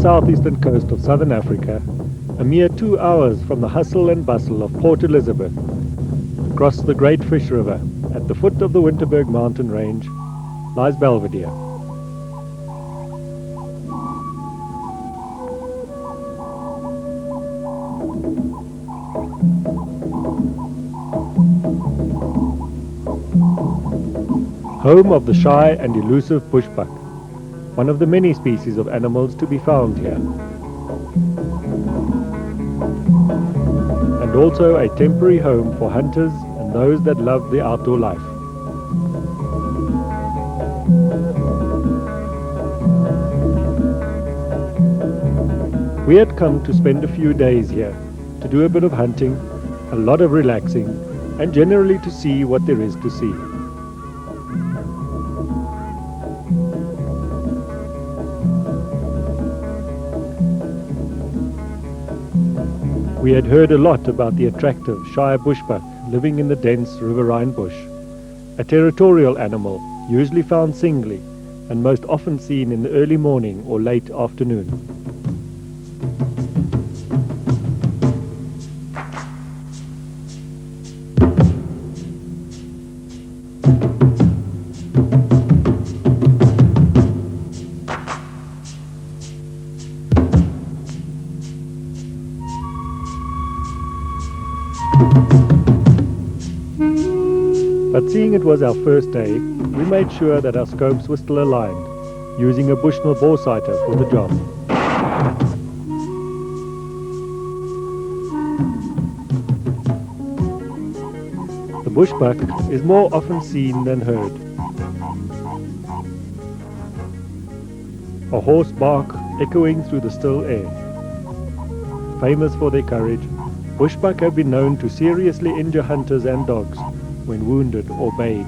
southeastern coast of southern Africa, a mere 2 hours from the hustle and bustle of Port Elizabeth, across the Great Fish River, at the foot of the Winterberg mountain range, lies Belvedere. Home of the shy and elusive bushbuck, one of the many species of animals to be found here, and also a temporary home for hunters and those that love the outdoor life. We had come to spend a few days here, to do a bit of hunting, a lot of relaxing, and generally to see what there is to see. We had heard a lot about the attractive shy bushbuck living in the dense riverine bush, a territorial animal usually found singly and most often seen in the early morning or late afternoon. But seeing it was our first day, we made sure that our scopes were still aligned, using a Bushnell bore sighter for the job. The bushbuck is more often seen than heard. A hoarse bark echoing through the still air. Famous for their courage, bushbuck have been known to seriously injure hunters and dogs when wounded or bayed.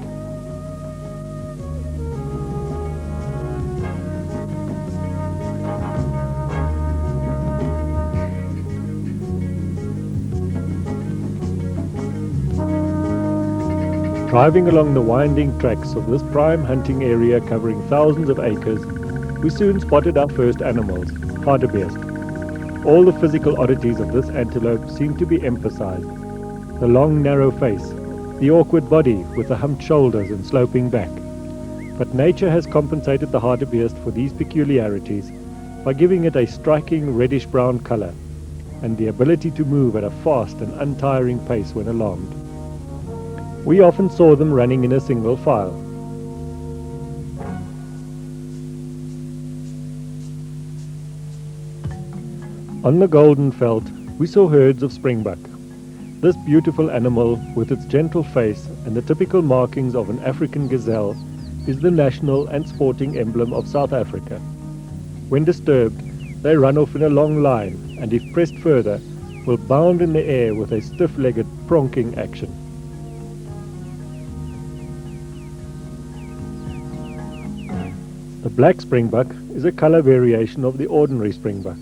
Driving along the winding tracks of this prime hunting area covering thousands of acres, we soon spotted our first animals, hartebeest. All the physical oddities of this antelope seem to be emphasized. The long narrow face, the awkward body with the humped shoulders and sloping back. But nature has compensated the hartebeest for these peculiarities by giving it a striking reddish-brown color and the ability to move at a fast and untiring pace when alarmed. We often saw them running in a single file. On the Golden Veld, we saw herds of springbuck. This beautiful animal, with its gentle face and the typical markings of an African gazelle, is the national and sporting emblem of South Africa. When disturbed, they run off in a long line, and if pressed further, will bound in the air with a stiff-legged pronking action. The black springbuck is a color variation of the ordinary springbuck,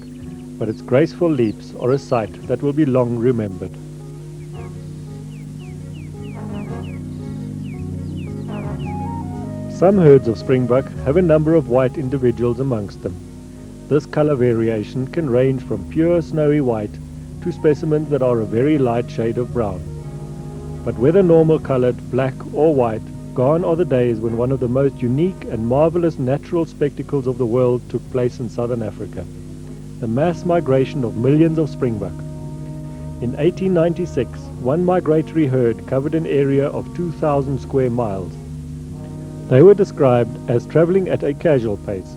but its graceful leaps are a sight that will be long remembered. Some herds of springbuck have a number of white individuals amongst them. This color variation can range from pure snowy white to specimens that are a very light shade of brown. But whether normal colored, black or white, gone are the days when one of the most unique and marvelous natural spectacles of the world took place in southern Africa, the mass migration of millions of springbuck. In 1896, one migratory herd covered an area of 2,000 square miles. They were described as traveling at a casual pace,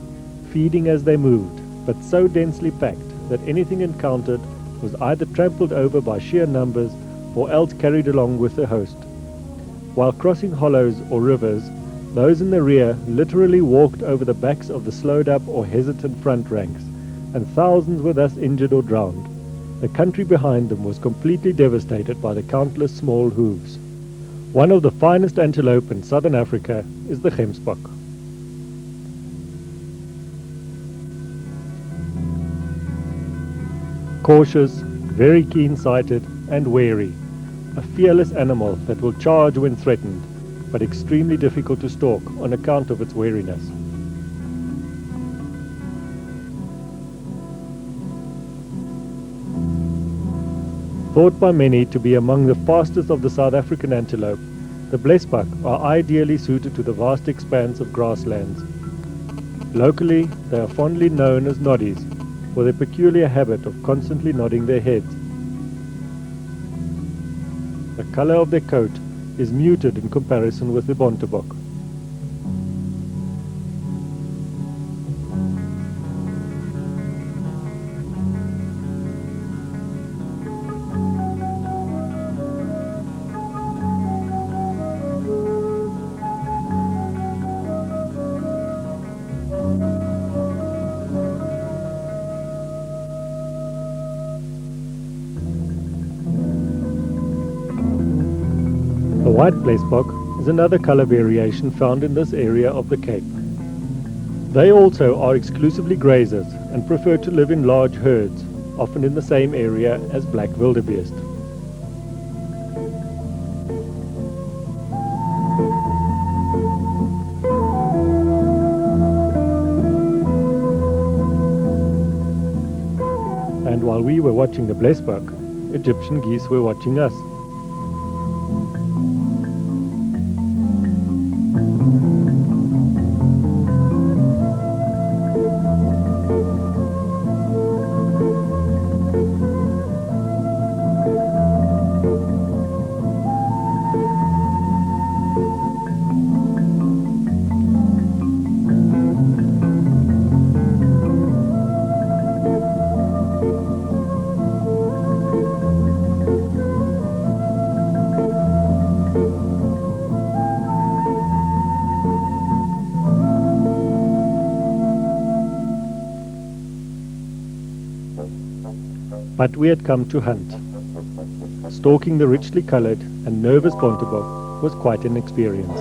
feeding as they moved, but so densely packed that anything encountered was either trampled over by sheer numbers or else carried along with the host. While crossing hollows or rivers, those in the rear literally walked over the backs of the slowed up or hesitant front ranks, and thousands were thus injured or drowned. The country behind them was completely devastated by the countless small hooves. One of the finest antelope in southern Africa is the gemsbok. Cautious, very keen-sighted and wary, a fearless animal that will charge when threatened, but extremely difficult to stalk on account of its wariness. Thought by many to be among the fastest of the South African antelope, the blesbok are ideally suited to the vast expanse of grasslands. Locally, they are fondly known as noddies for their peculiar habit of constantly nodding their heads. The color of their coat is muted in comparison with the bontebok. The white blesbok is another color variation found in this area of the Cape. They also are exclusively grazers and prefer to live in large herds, often in the same area as black wildebeest. And while we were watching the blesbok, Egyptian geese were watching us. But we had come to hunt. Stalking the richly colored and nervous bontebok was quite an experience.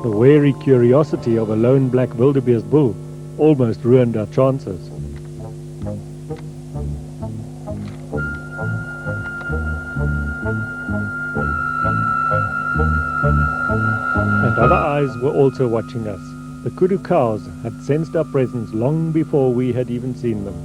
The wary curiosity of a lone black wildebeest bull almost ruined our chances. And other eyes were also watching us. The kudu cows had sensed our presence long before we had even seen them.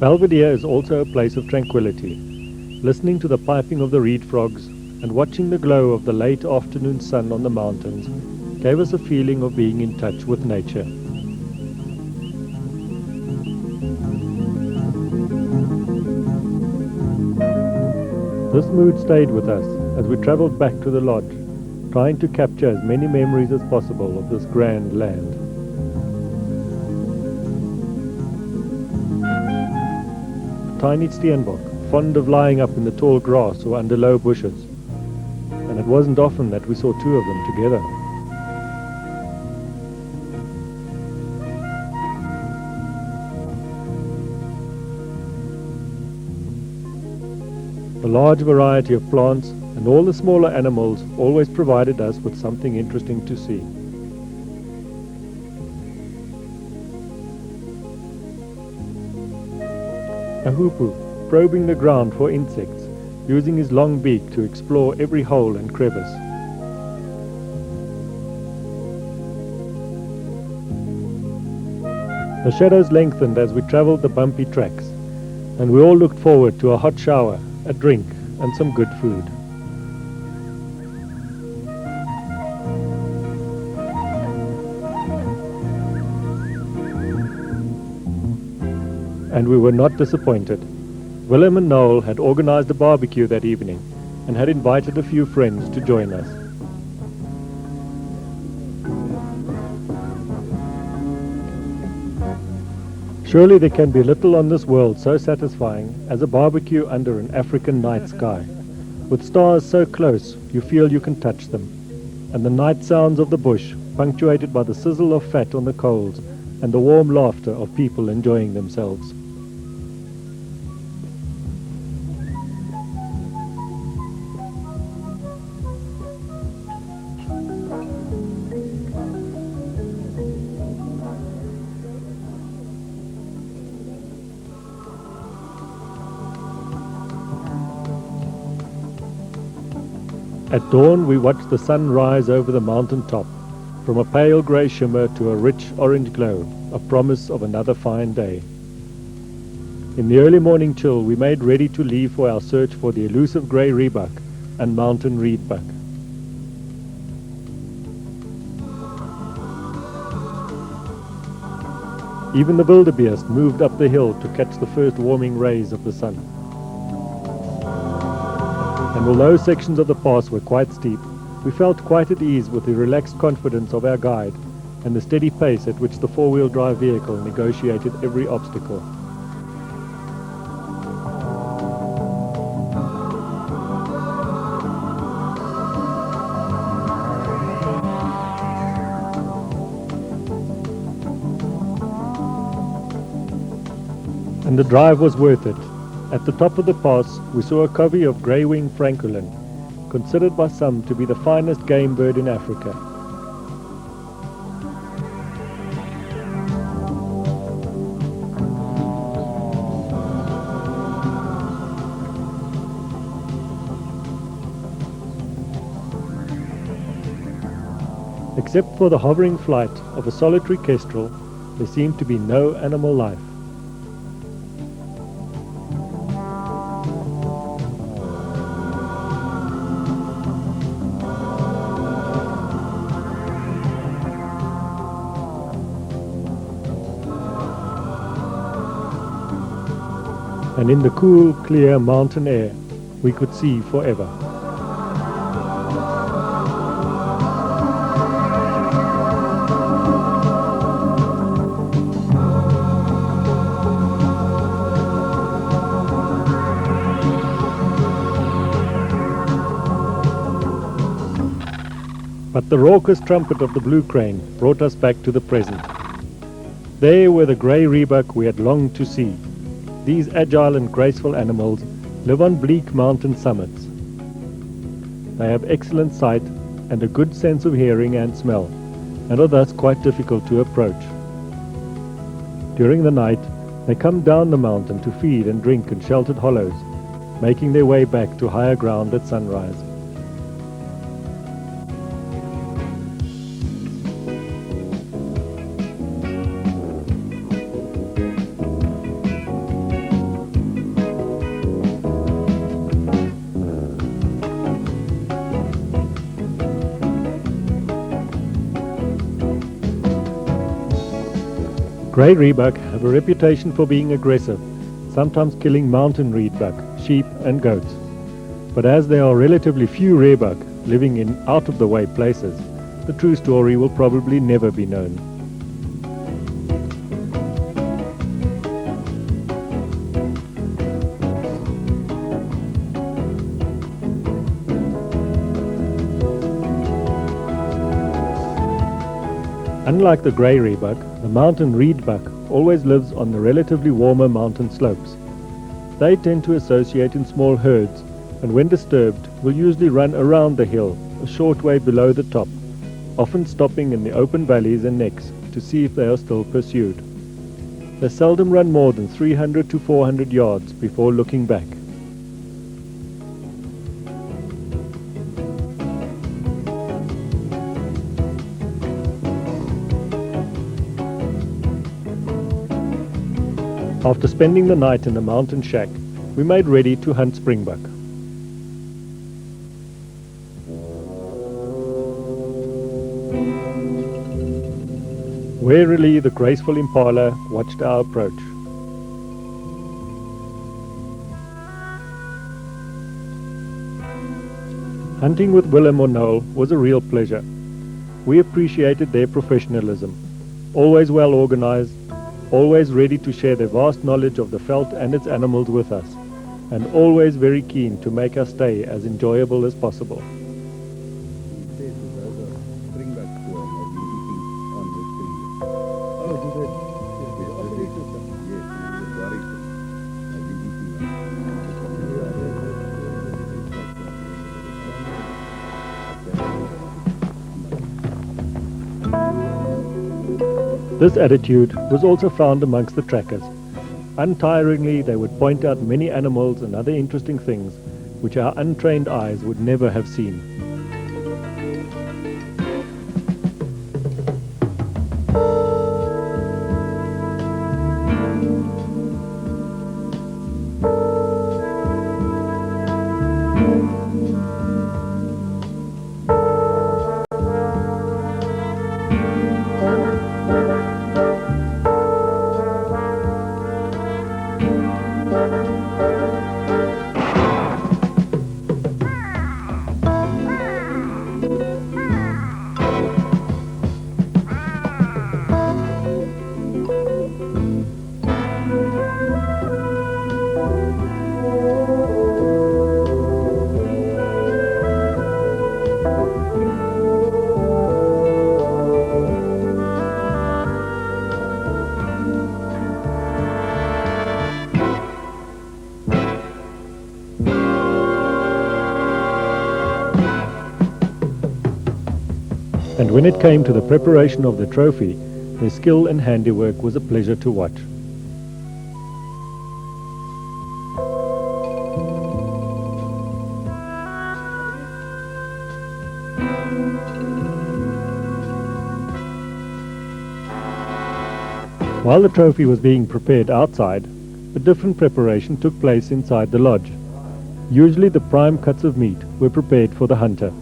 Belvedere is also a place of tranquility. Listening to the piping of the reed frogs and watching the glow of the late afternoon sun on the mountains gave us a feeling of being in touch with nature. This mood stayed with us as we traveled back to the lodge, trying to capture as many memories as possible of this grand land. A tiny steenbok, fond of lying up in the tall grass or under low bushes, and it wasn't often that we saw two of them together. The large variety of plants and all the smaller animals always provided us with something interesting to see. A hoopoe, probing the ground for insects, using his long beak to explore every hole and crevice. The shadows lengthened as we traveled the bumpy tracks, and we all looked forward to a hot shower, a drink, and some good food. And we were not disappointed. Willem and Noel had organized a barbecue that evening and had invited a few friends to join us. Surely there can be little on this world so satisfying as a barbecue under an African night sky, with stars so close you feel you can touch them, and the night sounds of the bush punctuated by the sizzle of fat on the coals and the warm laughter of people enjoying themselves. At dawn we watched the sun rise over the mountain top, from a pale grey shimmer to a rich orange glow, a promise of another fine day. In the early morning chill we made ready to leave for our search for the elusive grey rebuck and mountain reedbuck. Even the wildebeest moved up the hill to catch the first warming rays of the sun. And although sections of the pass were quite steep, we felt quite at ease with the relaxed confidence of our guide and the steady pace at which the four-wheel drive vehicle negotiated every obstacle. And the drive was worth it. At the top of the pass, we saw a covey of grey-winged francolin, considered by some to be the finest game bird in Africa. Except for the hovering flight of a solitary kestrel, there seemed to be no animal life. And in the cool, clear mountain air, we could see forever. But the raucous trumpet of the blue crane brought us back to the present. There were the grey rebuck we had longed to see. These agile and graceful animals live on bleak mountain summits. They have excellent sight and a good sense of hearing and smell, and are thus quite difficult to approach. During the night, they come down the mountain to feed and drink in sheltered hollows, making their way back to higher ground at sunrise. Grey rebuck have a reputation for being aggressive, sometimes killing mountain reedbuck, sheep and goats. But as there are relatively few rebuck living in out-of-the-way places, the true story will probably never be known. Unlike the grey rebuck, the mountain reedbuck always lives on the relatively warmer mountain slopes. They tend to associate in small herds, and when disturbed will usually run around the hill a short way below the top, often stopping in the open valleys and necks to see if they are still pursued. They seldom run more than 300 to 400 yards before looking back. After spending the night in the mountain shack, we made ready to hunt springbuck. Warily the graceful impala watched our approach. Hunting with Willem or Noel was a real pleasure. We appreciated their professionalism, always well organized, always ready to share their vast knowledge of the veld and its animals with us, and always very keen to make our stay as enjoyable as possible. This attitude was also found amongst the trackers. Untiringly, they would point out many animals and other interesting things which our untrained eyes would never have seen. And when it came to the preparation of the trophy, their skill and handiwork was a pleasure to watch. While the trophy was being prepared outside, a different preparation took place inside the lodge. Usually the prime cuts of meat were prepared for the hunter.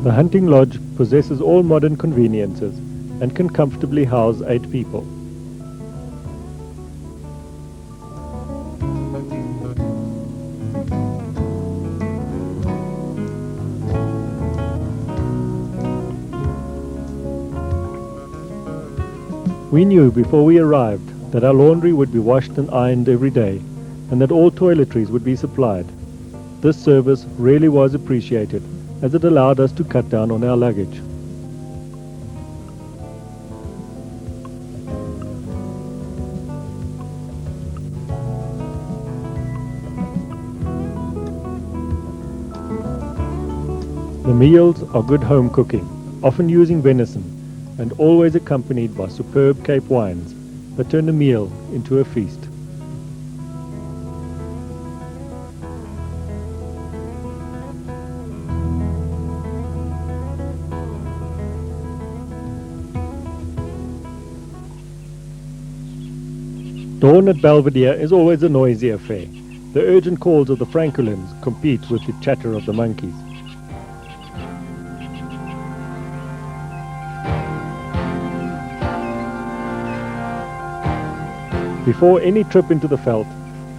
The hunting lodge possesses all modern conveniences and can comfortably house 8 people. We knew before we arrived that our laundry would be washed and ironed every day, and that all toiletries would be supplied. This service really was appreciated, as it allowed us to cut down on our luggage. The meals are good home cooking, often using venison, and always accompanied by superb Cape wines that turn a meal into a feast. Dawn at Belvedere is always a noisy affair. The urgent calls of the francolins compete with the chatter of the monkeys. Before any trip into the veld,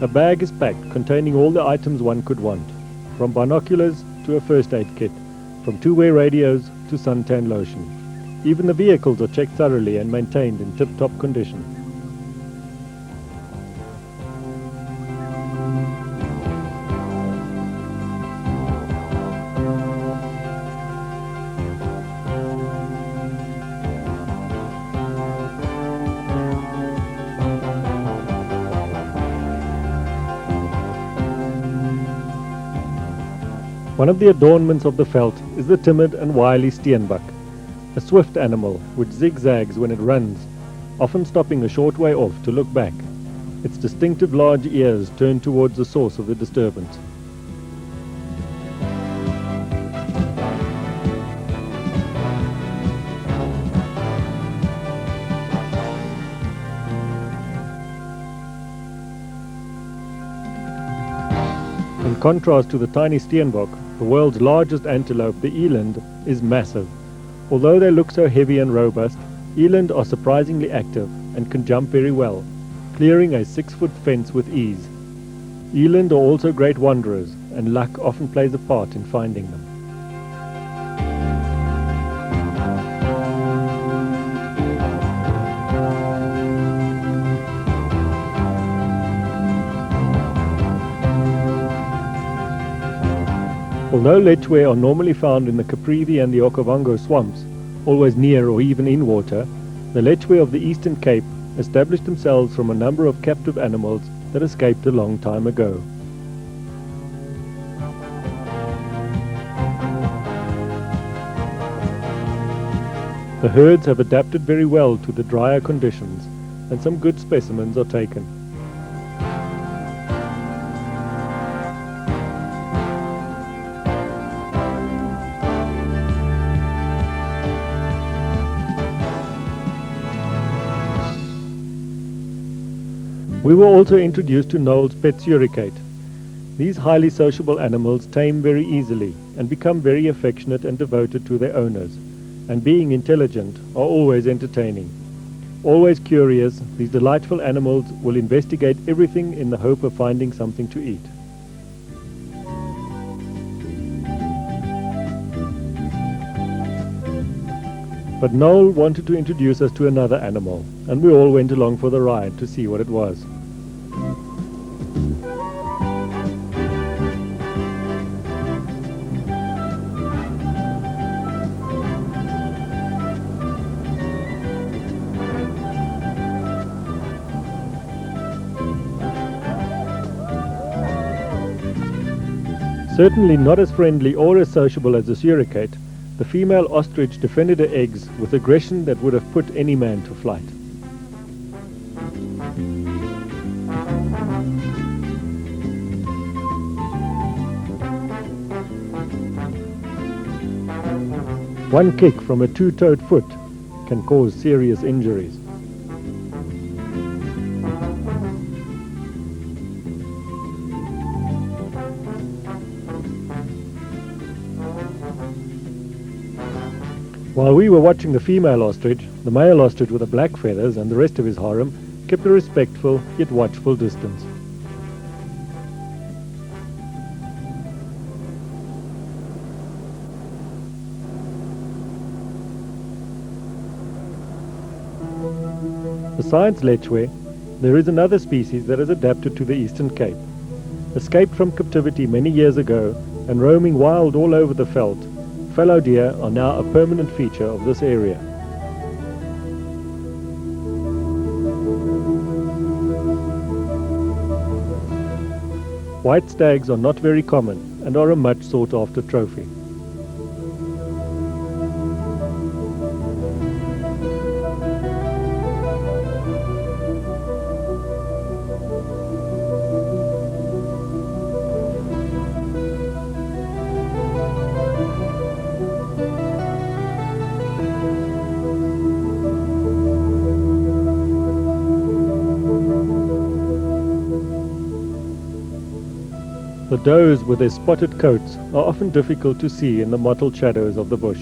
a bag is packed containing all the items one could want, from binoculars to a first aid kit, from two-way radios to suntan lotion. Even the vehicles are checked thoroughly and maintained in tip-top condition. One of the adornments of the veld is the timid and wily steenbok, a swift animal which zigzags when it runs, often stopping a short way off to look back, its distinctive large ears turned towards the source of the disturbance. In contrast to the tiny steenbok, the world's largest antelope, the eland, is massive. Although they look so heavy and robust, eland are surprisingly active and can jump very well, clearing a 6-foot fence with ease. Eland are also great wanderers, and luck often plays a part in finding them. Although lechwe are normally found in the Caprivi and the Okavango swamps, always near or even in water, the lechwe of the Eastern Cape established themselves from a number of captive animals that escaped a long time ago. The herds have adapted very well to the drier conditions, and some good specimens are taken. We were also introduced to Noel's pet suricate. These highly sociable animals tame very easily and become very affectionate and devoted to their owners, and being intelligent, are always entertaining. Always curious, these delightful animals will investigate everything in the hope of finding something to eat. But Noel wanted to introduce us to another animal, and we all went along for the ride to see what it was. Certainly not as friendly or as sociable as the suricate, the female ostrich defended her eggs with aggression that would have put any man to flight. One kick from a two-toed foot can cause serious injuries. While we were watching the female ostrich, the male ostrich with the black feathers and the rest of his harem kept a respectful yet watchful distance. Besides lechwe, there is another species that has adapted to the Eastern Cape. Escaped from captivity many years ago and roaming wild all over the veld, fallow deer are now a permanent feature of this area. White stags are not very common and are a much sought after trophy. The does with their spotted coats are often difficult to see in the mottled shadows of the bush.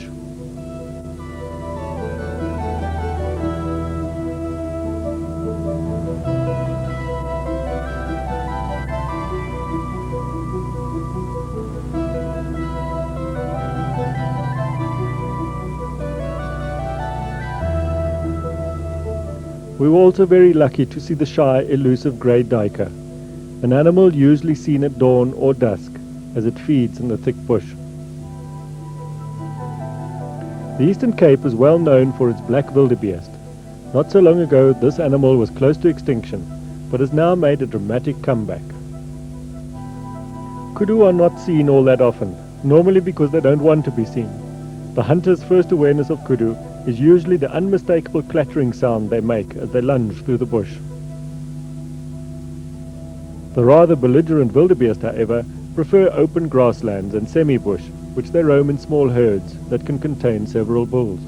We were also very lucky to see the shy, elusive grey duiker, an animal usually seen at dawn or dusk as it feeds in the thick bush. The Eastern Cape is well known for its black wildebeest. Not so long ago this animal was close to extinction, but has now made a dramatic comeback. Kudu are not seen all that often, normally because they don't want to be seen. The hunter's first awareness of kudu is usually the unmistakable clattering sound they make as they lunge through the bush. The rather belligerent wildebeest, however, prefer open grasslands and semi-bush, which they roam in small herds that can contain several bulls.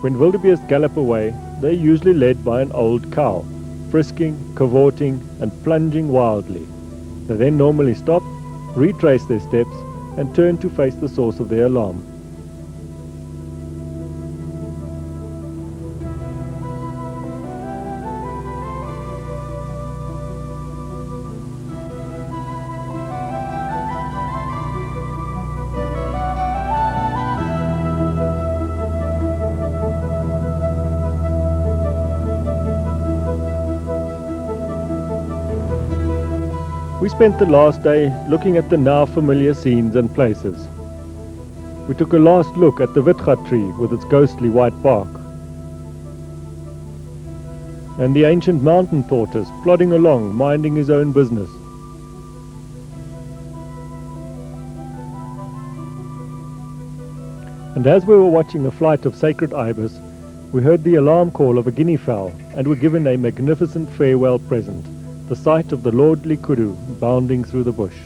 When wildebeest gallop away, they are usually led by an old cow, frisking, cavorting, and plunging wildly. They then normally stop, retrace their steps, and turn to face the source of their alarm. We spent the last day looking at the now familiar scenes and places. We took a last look at the Witgat tree with its ghostly white bark, and the ancient mountain tortoise plodding along, minding his own business. And as we were watching a flight of sacred ibis, we heard the alarm call of a guinea fowl, and were given a magnificent farewell present, the sight of the lordly kudu bounding through the bush.